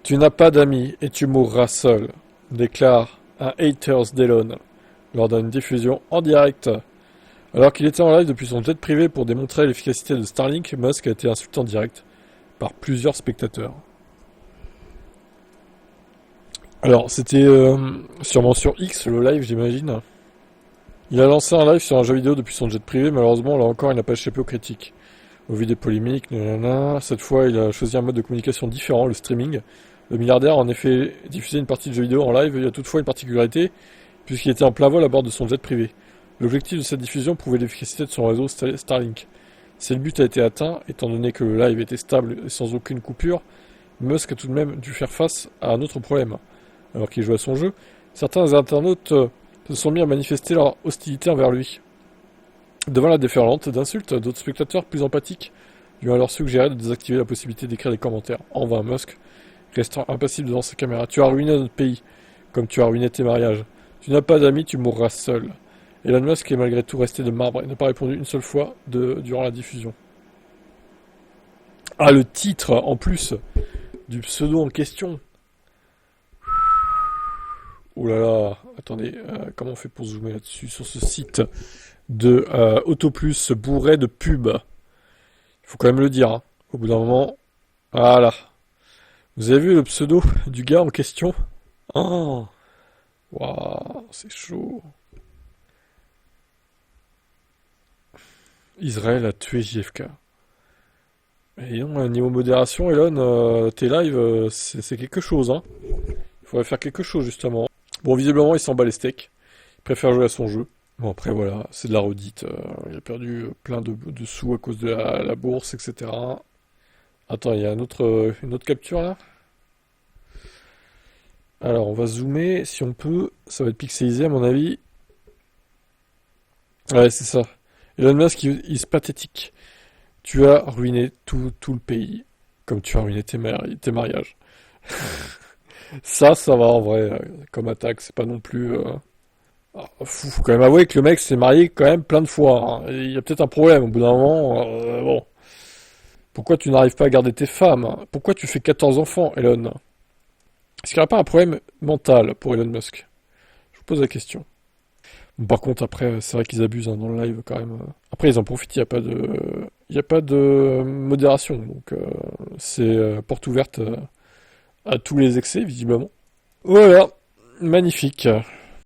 Tu n'as pas d'amis et tu mourras seul, déclare un haters d'Elon lors d'une diffusion en direct. Alors qu'il était en live depuis son jet privé pour démontrer l'efficacité de Starlink, Musk a été insulté en direct par plusieurs spectateurs. Alors, c'était sûrement sur X, le live, j'imagine. Il a lancé un live sur un jeu vidéo depuis son jet privé, malheureusement, là encore, il n'a pas échappé aux critiques. Au vu des polémiques, nanana, cette fois, il a choisi un mode de communication différent, le streaming. Le milliardaire a en effet diffusé une partie de jeu vidéo en live, il y a toutefois une particularité, puisqu'il était en plein vol à bord de son jet privé. L'objectif de cette diffusion prouvait l'efficacité de son réseau Starlink. Si le but a été atteint, étant donné que le live était stable et sans aucune coupure, Musk a tout de même dû faire face à un autre problème. Alors qu'il jouait à son jeu, certains internautes se sont mis à manifester leur hostilité envers lui. Devant la déferlante d'insultes, d'autres spectateurs plus empathiques lui ont alors suggéré de désactiver la possibilité d'écrire des commentaires. En vain, Musk, restant impassible devant sa caméra. Tu as ruiné notre pays, comme tu as ruiné tes mariages. Tu n'as pas d'amis, tu mourras seul. Elon Musk est malgré tout resté de marbre et n'a pas répondu une seule fois durant la diffusion. Ah, le titre, en plus, du pseudo en question. Oh là là, attendez, comment on fait pour zoomer là-dessus, sur ce site de Autoplus bourré de pubs. Il faut quand même le dire, hein. Au bout d'un moment, voilà. Vous avez vu le pseudo du gars en question? Oh, waouh, c'est chaud. Israël a tué JFK. Et non, niveau modération, Elon, tes lives, c'est quelque chose, hein. Il faudrait faire quelque chose, justement. Bon, visiblement, il s'en bat les steaks. Il préfère jouer à son jeu. Bon, après, voilà, c'est de la redite. Il a perdu plein de sous à cause de la bourse, etc. Attends, il y a une autre capture, là? Alors, on va zoomer, si on peut. Ça va être pixelisé, à mon avis. Ouais, c'est ça. Elon Musk, il est pathétique. Tu as ruiné tout le pays. Comme tu as ruiné tes mariages. Ça va en vrai, comme attaque, c'est pas non plus... faut quand même avouer que le mec s'est marié quand même plein de fois, hein. Il y a peut-être un problème au bout d'un moment. Bon. Pourquoi tu n'arrives pas à garder tes femmes, hein? Pourquoi tu fais 14 enfants, Elon? Est-ce qu'il n'y a pas un problème mental pour Elon Musk? Je vous pose la question. Bon, par contre, après, c'est vrai qu'ils abusent, hein, dans le live quand même. Après, ils en profitent, il y a pas de modération. Donc, c'est porte ouverte à tous les excès, visiblement. Voilà, magnifique.